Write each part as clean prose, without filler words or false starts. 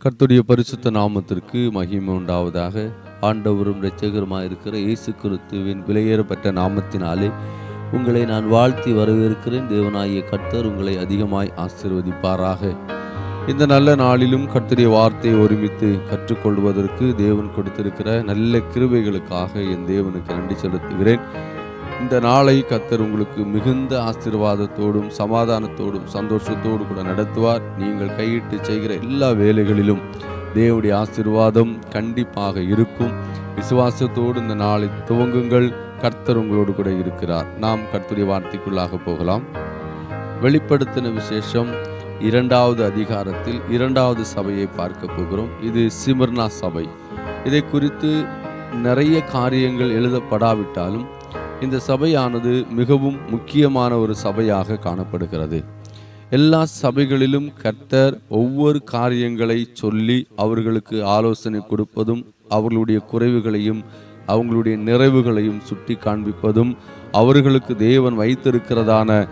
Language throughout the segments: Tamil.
கர்த்தருடைய பரிசுத்த நாமத்திற்கு மகிமை உண்டாவதாக. ஆண்டவரும் இரட்சகருமாய் இருக்கிற இயேசு கிறிஸ்துவின் விலையேறப்பட்ட நாமத்தினாலே உங்களை நான் வாழ்த்தி வரவேற்கிறேன். தேவனாகிய கர்த்தர் உங்களை அதிகமாய் ஆசீர்வதிப்பாராக. இந்த நல்ல நாளிலும் கர்த்தருடைய வார்த்தையை ஒருமித்து கற்றுக்கொள்வதற்கு தேவன் கொடுத்திருக்கிற நல்ல கிருபைகளுக்காக என் தேவனுக்கு நன்றி செலுத்துகிறேன். இந்த நாளை கர்த்தர் உங்களுக்கு மிகுந்த ஆசீர்வாதத்தோடும் சமாதானத்தோடும் சந்தோஷத்தோடு கூட நடத்துவார். நீங்கள் கையிட்டு செய்கிற எல்லா வேலைகளிலும் தேவனுடைய ஆசீர்வாதம் கண்டிப்பாக இருக்கும். விசுவாசத்தோடு இந்த நாளை துவங்குங்கள். கர்த்தர் உங்களோடு கூட இருக்கிறார். நாம் கர்த்தருடைய வார்த்தைக்குள்ளாக போகலாம். வெளிப்படுத்தின விசேஷம் 2வது அதிகாரத்தில் 2வது சபையை பார்க்க போகிறோம். இது சிமர்னா சபை. இதை குறித்து நிறைய காரியங்கள் எழுதப்படாவிட்டாலும் இந்த சபையானது மிகவும் முக்கியமான ஒரு சபையாக காணப்படுகிறது. எல்லா சபைகளிலும் கர்த்தர் ஒவ்வொரு காரியங்களை சொல்லி அவர்களுக்கு ஆலோசனை கொடுப்பதும், அவர்களுடைய குறைவுகளையும் அவங்களுடைய நிறைவுகளையும் சுட்டி காண்பிப்பதும், அவர்களுக்கு தேவன் வைத்திருக்கிறதான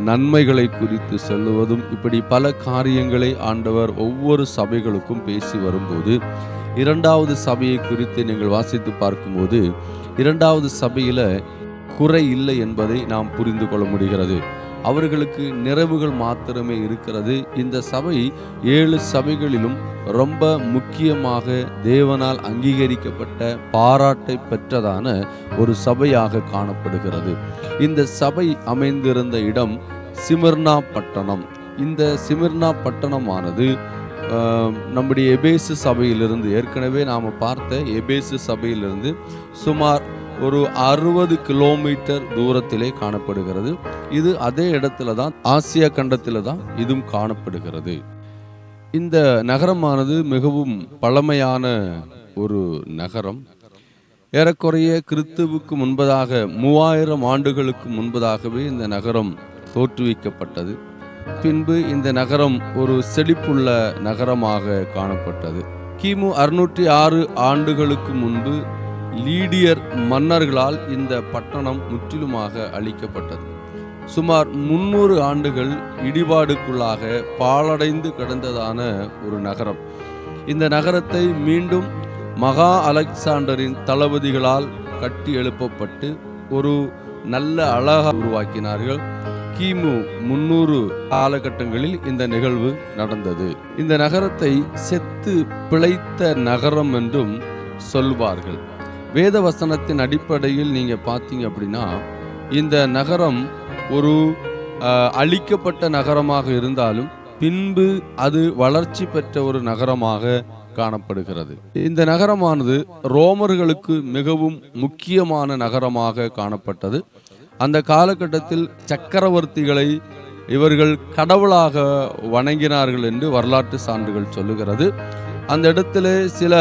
நன்மைகளை குறித்து சொல்லுவதும், இப்படி பல காரியங்களை ஆண்டவர் ஒவ்வொரு சபைகளுக்கும் பேசி வரும்போது 2வது சபையை குறித்து நீங்கள் வாசித்து பார்க்கும்போது 2வது சபையில குறை இல்லை என்பதை நாம் புரிந்து கொள்ள முடிகிறது. அவர்களுக்கு நிறைவுகள் மாத்திரமே இருக்கிறது. இந்த சபை 7 சபைகளிலும் ரொம்ப முக்கியமாக தேவனால் அங்கீகரிக்கப்பட்ட பாராட்டை பெற்றதான ஒரு சபையாக காணப்படுகிறது. இந்த சபை அமைந்திருந்த இடம் சிமர்னா பட்டணம். இந்த சிமர்னா பட்டணமானது நம்முடைய எபேசு சபையிலிருந்து, ஏற்கனவே நாம் பார்த்த எபேசு சபையிலிருந்து சுமார் ஒரு 60 கிலோமீட்டர் தூரத்திலே காணப்படுகிறது. இது அதே இடத்துல தான், ஆசியா கண்டத்தில் தான் இதுவும் காணப்படுகிறது. இந்த நகரமானது மிகவும் பழமையான ஒரு நகரம். ஏறக்குறைய கிறிஸ்துவுக்கு முன்பதாக 3000 ஆண்டுகளுக்கு முன்பதாகவே இந்த நகரம் தோற்றுவிக்கப்பட்டது. பின்பு இந்த நகரம் ஒரு செழிப்புள்ள நகரமாக காணப்பட்டது. கிமு 606 ஆண்டுகளுக்கு முன்பு லீடியர் மன்னர்களால் இந்த பட்டணம் முற்றிலுமாக அழிக்கப்பட்டது. சுமார் 300 ஆண்டுகள் இடிபாடுக்குள்ளாக பாழடைந்து கிடந்ததான ஒரு நகரம். இந்த நகரத்தை மீண்டும் மகா அலெக்சாண்டரின் தளபதிகளால் கட்டி எழுப்பப்பட்டு ஒரு நல்ல அழகாக உருவாக்கினார்கள். கிமு 300 காலகட்டங்களில் இந்த நிகழ்வு நடந்தது. இந்த நகரத்தை செத்து பிழைத்த நகரம் என்றும் சொல்வார்கள். வேத வசனத்தின் அடிப்படையில் நீங்க பார்த்தீங்க அப்படின்னா, இந்த நகரம் ஒரு அழிக்கப்பட்ட நகரமாக இருந்தாலும் பின்பு அது வளர்ச்சி பெற்ற ஒரு நகரமாக காணப்படுகிறது. இந்த நகரமானது ரோமர்களுக்கு மிகவும் முக்கியமான நகரமாக காணப்பட்டது. அந்த காலகட்டத்தில் சக்கரவர்த்திகளை இவர்கள் கடவுளாக வணங்கினார்கள் என்று வரலாற்று சான்றுகள் சொல்லுகிறது. அந்த இடத்துல சில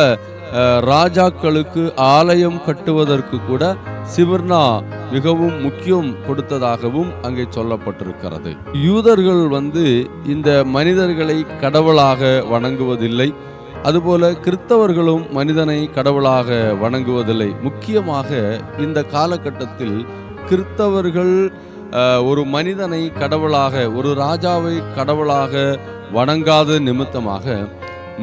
ராஜாக்களுக்கு ஆலயம் கட்டுவதற்கு கூட சிமர்னா மிகவும் முக்கியம் கொடுத்ததாகவும் அங்கே சொல்லப்பட்டிருக்கிறது. யூதர்கள் இந்த மனிதர்களை கடவுளாக வணங்குவதில்லை. அதுபோல கிறிஸ்தவர்களும் மனிதனை கடவுளாக வணங்குவதில்லை. முக்கியமாக இந்த காலகட்டத்தில் கிறிஸ்தவர்கள் ஒரு மனிதனை கடவுளாக, ஒரு ராஜாவை கடவுளாக வணங்காத நிமித்தமாக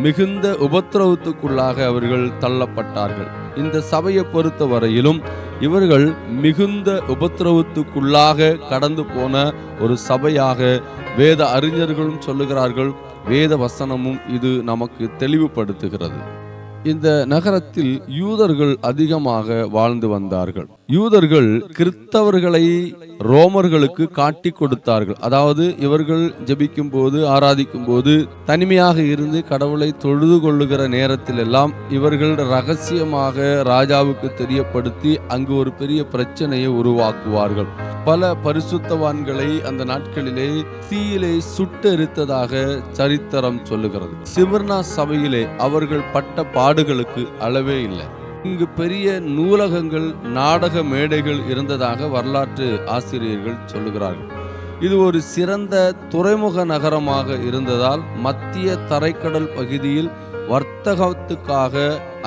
மிகுந்த உபத்திரவத்துக்குள்ளாக அவர்கள் தள்ளப்பட்டார்கள். இந்த சபையை பொறுத்த வரையிலும் இவர்கள் மிகுந்த உபத்திரவத்துக்குள்ளாக கடந்து போன ஒரு சபையாக வேத அறிஞர்களும் சொல்லுகிறார்கள். வேத வசனமும் இது நமக்கு தெளிவுபடுத்துகிறது. இந்த நகரத்தில் யூதர்கள் அதிகமாக வாழ்ந்து வந்தார்கள். யூதர்கள் கிறிஸ்தவர்களை ரோமர்களுக்கு காட்டி கொடுத்தார்கள். அதாவது இவர்கள் ஜெபிக்கும் போது, ஆராதிக்கும் போது, தனிமையாக இருந்து கடவுளை தொழுது கொள்ளுகிற நேரத்தில் எல்லாம் இவர்கள் ரகசியமாக ராஜாவுக்கு தெரியப்படுத்தி அங்கு ஒரு பெரிய பிரச்சனையை உருவாக்குவார்கள். பல பரிசுத்தவான்களை அந்த நாட்களிலே தீயிலே சுட்டெரித்ததாக சரித்திரம் சொல்லுகிறது. சிமர்னா சபையிலே அவர்கள் பட்ட பாடுகளுக்கு அளவே இல்லை. இங்கு பெரிய நூலகங்கள், நாடக மேடைகள் இருந்ததாக வரலாற்று ஆசிரியர்கள் சொல்லுகிறார்கள். இது ஒரு சிறந்த துறைமுக நகரமாக இருந்ததால் மத்திய தரைக்கடல் பகுதியில் வர்த்தகத்துக்காக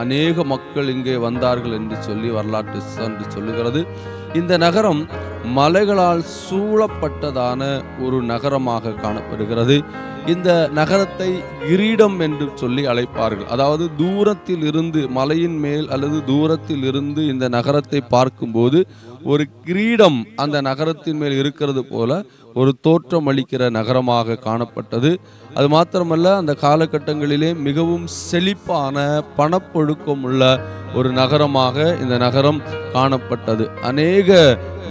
அநேக மக்கள் இங்கே வந்தார்கள் என்று சொல்லி வரலாற்று சான்று சொல்லுகிறது. இந்த நகரம் மலைகளால் சூழப்பட்டதான ஒரு நகரமாக காணப்படுகிறது. இந்த நகரத்தை கிரீடம் என்று சொல்லி அழைப்பார்கள். அதாவது தூரத்தில் இருந்து, மலையின் மேல் அல்லது தூரத்தில் இருந்து இந்த நகரத்தை பார்க்கும்போது ஒரு கிரீடம் அந்த நகரத்தின் மேல் இருக்கிறது போல ஒரு தோற்றம் அளிக்கிற நகரமாக காணப்பட்டது. அது மாத்திரமல்ல, அந்த காலகட்டங்களிலே மிகவும் செழிப்பான பணப்பொழுக்கம் உள்ள ஒரு நகரமாக இந்த நகரம் காணப்பட்டது. அநேக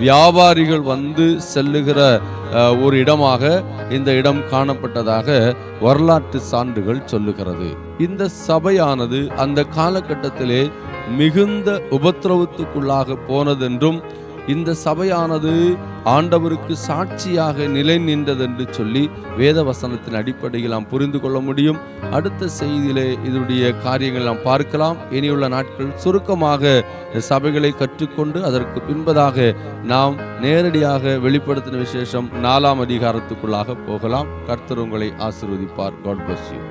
வியாபாரிகள் வந்து செல்லுகிற ஒரு இடமாக இந்த இடம் காணப்பட்டதாக வரலாற்று சான்றுகள் சொல்லுகிறது. இந்த சபையானது அந்த காலகட்டத்திலே மிகுந்த உபத்திரவத்துக்குள்ளாக போனதென்றும், இந்த சபையானது ஆண்டவருக்கு சாட்சியாக நிலை நின்றதென்று சொல்லி வேத வசனத்தின் அடிப்படையில் நாம் புரிந்து கொள்ள முடியும். அடுத்த செய்தியிலே இதனுடைய காரியங்கள் நாம் பார்க்கலாம். இனியுள்ள நாட்கள் சுருக்கமாக சபைகளை கற்றுக்கொண்டு அதற்கு பின்பதாக நாம் நேரடியாக வெளிப்படுத்தின விசேஷம் 4ஆம் அதிகாரத்துக்குள்ளாக போகலாம். கர்த்தர் உங்களை ஆசீர்வதிப்பார். God bless you.